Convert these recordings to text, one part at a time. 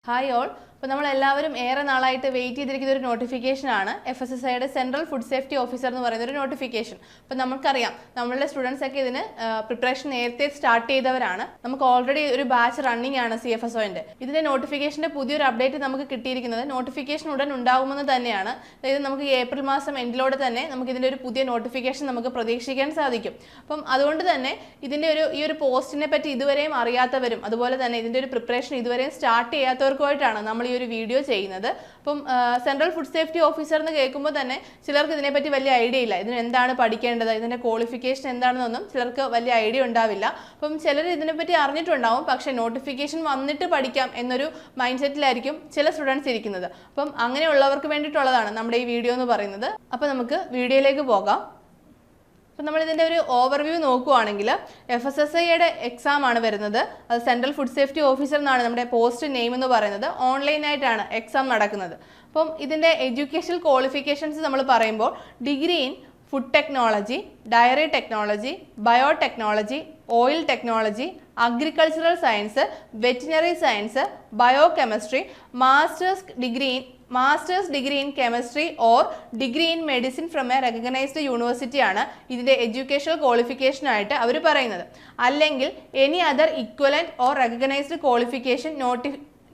Hi all. അപ്പോൾ നമ്മൾ എല്ലാവരും ഏറെ നാളായിട്ട് വെയിറ്റ് ചെയ്തിരിക്കുന്ന ഒരു നോട്ടിഫിക്കേഷൻ ആണ് FSSAIയുടെ സെൻട്രൽ ഫുഡ് സേഫ്റ്റി ഓഫീസർ എന്ന് പറയുന്ന ഒരു നോട്ടിഫിക്കേഷൻ. അപ്പോൾ നമുക്കറിയാം നമ്മളുടെ സ്റ്റുഡൻസ് ഒക്കെ ഇതിന് പ്രിപ്പറേഷൻ നേരത്തെ സ്റ്റാർട്ട് ചെയ്തവരാണ്. നമുക്ക് ഓൾറെഡി ഒരു ബാച്ച് റണ്ണിംഗ് ആണ് CFSOന്റെ. ഇതിന്റെ നോട്ടിഫിക്കേഷന്റെ പുതിയൊരു അപ്ഡേറ്റ് നമുക്ക് കിട്ടിയിരിക്കുന്നത് നോട്ടിഫിക്കേഷൻ ഉടൻ ഉണ്ടാകുമെന്ന് തന്നെയാണ്. അതായത് നമുക്ക് ഏപ്രിൽ മാസം എൻഡിലോടെ തന്നെ നമുക്ക് ഇതിന്റെ ഒരു പുതിയ നോട്ടിഫിക്കേഷൻ നമുക്ക് പ്രതീക്ഷിക്കാൻ സാധിക്കും. അപ്പം അതുകൊണ്ട് തന്നെ ഇതിന്റെ ഈ ഒരു പോസ്റ്റിനെ പറ്റി ഇതുവരെയും അറിയാത്തവരും അതുപോലെ തന്നെ ഇതിന്റെ ഒരു പ്രിപ്പറേഷൻ ഇതുവരെയും സ്റ്റാർട്ട് ചെയ്യാത്തവർക്കുമായിട്ടാണ് നമ്മൾ ഈ ഒരു വീഡിയോ ചെയ്യുന്നത്. അപ്പം സെൻട്രൽ ഫുഡ് സേഫ്റ്റി ഓഫീസർ എന്ന് കേൾക്കുമ്പോൾ തന്നെ ചിലർക്ക് ഇതിനെപ്പറ്റി വലിയ ഐഡിയ ഇല്ല. ഇതിന് എന്താണ് പഠിക്കേണ്ടത്, ഇതിന്റെ ക്വാളിഫിക്കേഷൻ എന്താണെന്നൊന്നും ചിലർക്ക് വലിയ ഐഡിയ ഉണ്ടാവില്ല. അപ്പം ചിലർ ഇതിനെപ്പറ്റി അറിഞ്ഞിട്ടുണ്ടാവും, പക്ഷേ നോട്ടിഫിക്കേഷൻ വന്നിട്ട് പഠിക്കാം എന്നൊരു മൈൻഡ് സെറ്റിലായിരിക്കും ചില സ്റ്റുഡൻസ് ഇരിക്കുന്നത്. അപ്പം അങ്ങനെയുള്ളവർക്ക് വേണ്ടിയിട്ടുള്ളതാണ് നമ്മുടെ ഈ വീഡിയോ എന്ന് പറയുന്നത്. അപ്പം നമുക്ക് വീഡിയോയിലേക്ക് പോകാം. അപ്പോൾ നമ്മൾ ഇതിൻ്റെ ഒരു ഓവർവ്യൂ നോക്കുകയാണെങ്കിൽ FSSAIയുടെ എക്സാം ആണ് വരുന്നത്. അത് സെൻട്രൽ ഫുഡ് സേഫ്റ്റി ഓഫീസർ എന്നാണ് നമ്മുടെ പോസ്റ്റ് നെയിം എന്ന് പറയുന്നത്. ഓൺലൈനായിട്ടാണ് എക്സാം നടക്കുന്നത്. അപ്പം ഇതിൻ്റെ എഡ്യൂക്കേഷണൽ ക്വാളിഫിക്കേഷൻസ് നമ്മൾ പറയുമ്പോൾ degree in food technology, dairy technology, biotechnology, oil technology, agricultural science, veterinary science, biochemistry, masters degree in chemistry or degree in medicine from a recognised university ആണ് ഇതിൻ്റെ educational qualification ആയിട്ട് അവർ പറയുന്നത്. അല്ലെങ്കിൽ any other equivalent or recognised qualification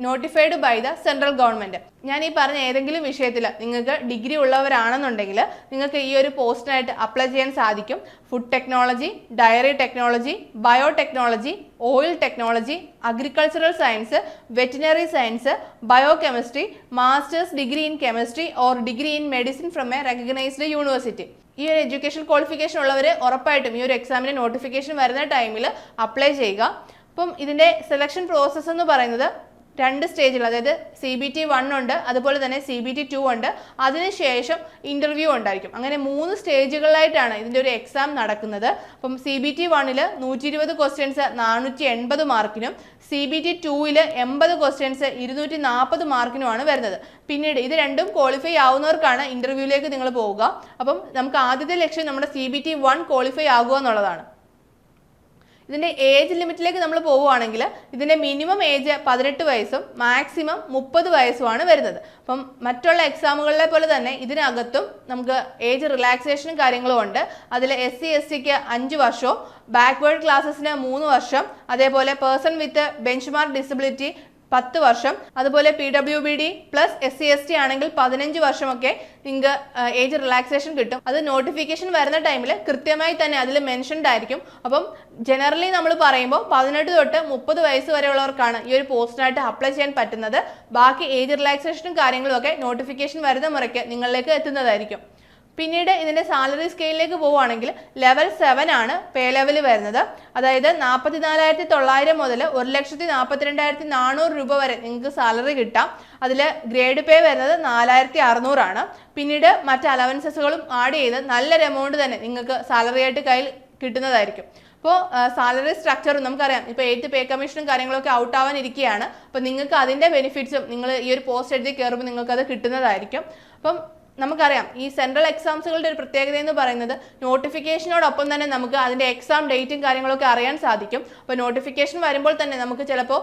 notified by the central government. ഞാൻ ഈ പറഞ്ഞ ഏതെങ്കിലും വിഷയത്തിൽ നിങ്ങൾക്ക് ഡിഗ്രി ഉള്ളവരാണെന്നുണ്ടെങ്കിൽ നിങ്ങൾക്ക് ഈ ഒരു പോസ്റ്റിനായിട്ട് അപ്ലൈ ചെയ്യാൻ സാധിക്കും. Food technology, dairy technology, biotechnology, oil technology, agricultural science, veterinary science, biochemistry, masters degree in chemistry or degree in medicine from a recognised university. ഈ ഒരു എഡ്യൂക്കേഷൻ ക്വാളിഫിക്കേഷൻ ഉള്ളവർ ഉറപ്പായിട്ടും ഈ ഒരു എക്സാമിന് നോട്ടിഫിക്കേഷൻ വരുന്ന ടൈമിൽ അപ്ലൈ ചെയ്യുക. അപ്പം ഇതിൻ്റെ സെലക്ഷൻ പ്രോസസ്സ് എന്ന് പറയുന്നത് രണ്ട് സ്റ്റേജിൽ, അതായത് CBT 1 ഉണ്ട്, അതുപോലെ തന്നെ CBT 2 ഉണ്ട്, അതിനുശേഷം ഇൻ്റർവ്യൂ ഉണ്ടായിരിക്കും. അങ്ങനെ 3 സ്റ്റേജുകളിലായിട്ടാണ് ഇതിൻ്റെ ഒരു എക്സാം നടക്കുന്നത്. അപ്പം CBT 1-ൽ 120 ക്വസ്റ്റ്യൻസ് 480 മാർക്കിനും CBT 2-ൽ 80 ക്വസ്റ്റ്യൻസ് 240 മാർക്കിനുമാണ് വരുന്നത്. പിന്നീട് ഇത് രണ്ടും ക്വാളിഫൈ ആവുന്നവർക്കാണ് ഇൻ്റർവ്യൂവിലേക്ക് നിങ്ങൾ പോവുക. അപ്പം നമുക്ക് ആദ്യത്തെ ലക്ഷ്യം നമ്മുടെ CBT 1 ക്വാളിഫൈ ആകുക എന്നുള്ളതാണ്. ഇതിൻ്റെ ഏജ് ലിമിറ്റിലേക്ക് നമ്മൾ പോവുകയാണെങ്കിൽ ഇതിൻ്റെ മിനിമം ഏജ് 18 വയസ്സും മാക്സിമം 30 വയസ്സുമാണ് വരുന്നത്. അപ്പം മറ്റുള്ള എക്സാമുകളിലെ പോലെ തന്നെ ഇതിനകത്തും നമുക്ക് ഏജ് റിലാക്സേഷനും കാര്യങ്ങളും ഉണ്ട്. അതിൽ SC STക്ക് 5 വർഷവും ബാക്ക്വേർഡ് ക്ലാസ്സസിന് 3 വർഷം, അതേപോലെ person with bench mark disability 10 വർഷം, അതുപോലെ PWBD പ്ലസ് SC ST ആണെങ്കിൽ 15 വർഷമൊക്കെ നിങ്ങൾക്ക് ഏജ് റിലാക്സേഷൻ കിട്ടും. അത് നോട്ടിഫിക്കേഷൻ വരുന്ന ടൈമിൽ കൃത്യമായി തന്നെ അതിൽ മെൻഷൻഡ് ആയിരിക്കും. അപ്പം ജനറലി നമ്മൾ പറയുമ്പോൾ 18 തൊട്ട് 30 വയസ്സ് വരെയുള്ളവർക്കാണ് ഈ ഒരു പോസ്റ്റിനായിട്ട് അപ്ലൈ ചെയ്യാൻ പറ്റുന്നത്. ബാക്കി ഏജ് റിലാക്സേഷനും കാര്യങ്ങളും ഒക്കെ നോട്ടിഫിക്കേഷൻ വരുന്ന മുറയ്ക്ക് നിങ്ങളിലേക്ക് എത്തുന്നതായിരിക്കും. പിന്നീട് ഇതിൻ്റെ സാലറി സ്കെയിലിലേക്ക് പോവുകയാണെങ്കിൽ ലെവൽ 7 ആണ് പേ ലെവൽ വരുന്നത്. അതായത് 44,900 മുതൽ 1,42,400 രൂപ വരെ നിങ്ങൾക്ക് സാലറി കിട്ടാം. അതിൽ ഗ്രേഡ് പേ വരുന്നത് 4,600 ആണ്. പിന്നീട് മറ്റ് അലവൻസസുകളും ആഡ് ചെയ്ത് നല്ലൊരു എമൗണ്ട് തന്നെ നിങ്ങൾക്ക് സാലറി ആയിട്ട് കയ്യിൽ കിട്ടുന്നതായിരിക്കും. അപ്പോൾ സാലറി സ്ട്രക്ചറും നമുക്കറിയാം, ഇപ്പോൾ 8th പേ കമ്മീഷനും കാര്യങ്ങളൊക്കെ ഔട്ട് ആവാനിരിക്കുകയാണ്. അപ്പോൾ നിങ്ങൾക്ക് അതിൻ്റെ ബെനിഫിറ്റ്സും നിങ്ങൾ ഈ ഒരു പോസ്റ്റ് എഴുതി കയറുമ്പോൾ നിങ്ങൾക്കത് കിട്ടുന്നതായിരിക്കും. അപ്പം നമുക്കറിയാം ഈ സെൻട്രൽ എക്സാംസുകളുടെ ഒരു പ്രത്യേകത എന്ന് പറയുന്നത് നോട്ടിഫിക്കേഷനോടൊപ്പം തന്നെ നമുക്ക് അതിൻ്റെ എക്സാം ഡേറ്റും കാര്യങ്ങളൊക്കെ അറിയാൻ സാധിക്കും. അപ്പോൾ നോട്ടിഫിക്കേഷൻ വരുമ്പോൾ തന്നെ നമുക്ക് ചിലപ്പോൾ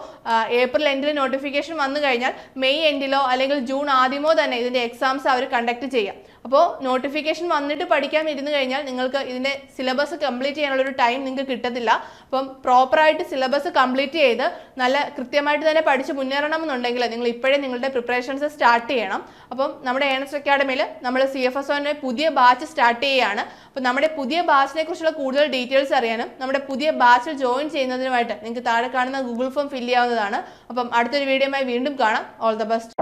ഏപ്രിൽ എൻഡിൽ നോട്ടിഫിക്കേഷൻ വന്നു കഴിഞ്ഞാൽ മെയ് എൻഡിലോ അല്ലെങ്കിൽ ജൂൺ ആദ്യമോ തന്നെ ഇതിൻ്റെ എക്സാംസ് അവർ കണ്ടക്ട് ചെയ്യാം. അപ്പോൾ നോട്ടിഫിക്കേഷൻ വന്നിട്ട് പഠിക്കാൻ ഇരുന്ന് കഴിഞ്ഞാൽ നിങ്ങൾക്ക് ഇതിൻ്റെ സിലബസ് കംപ്ലീറ്റ് ചെയ്യാനുള്ളൊരു ടൈം നിങ്ങൾക്ക് കിട്ടത്തില്ല. അപ്പം പ്രോപ്പറായിട്ട് സിലബസ് കംപ്ലീറ്റ് ചെയ്ത് നല്ല കൃത്യമായിട്ട് തന്നെ പഠിച്ച് മുന്നേറണം എന്നുണ്ടെങ്കിൽ നിങ്ങൾ ഇപ്പോഴേ നിങ്ങളുടെ പ്രിപ്പറേഷൻസ് സ്റ്റാർട്ട് ചെയ്യണം. അപ്പം നമ്മുടെ ഏണസ്റ്റ് അക്കാഡമിയിൽ നമ്മൾ CFSOന്റെ പുതിയ ബാച്ച് സ്റ്റാർട്ട് ചെയ്യുകയാണ്. അപ്പോൾ നമ്മുടെ പുതിയ ബാച്ചിനെ കുറിച്ചുള്ള കൂടുതൽ ഡീറ്റെയിൽസ് അറിയാനും നമ്മുടെ പുതിയ ബാച്ചിൽ ജോയിൻ ചെയ്യുന്നതിനുമായിട്ട് നിങ്ങൾക്ക് താഴെ കാണുന്ന ഗൂഗിൾ ഫോം ഫില്ല് ചെയ്യാവുന്നതാണ്. അപ്പം അടുത്തൊരു വീഡിയോയുമായി വീണ്ടും കാണാം. All the best.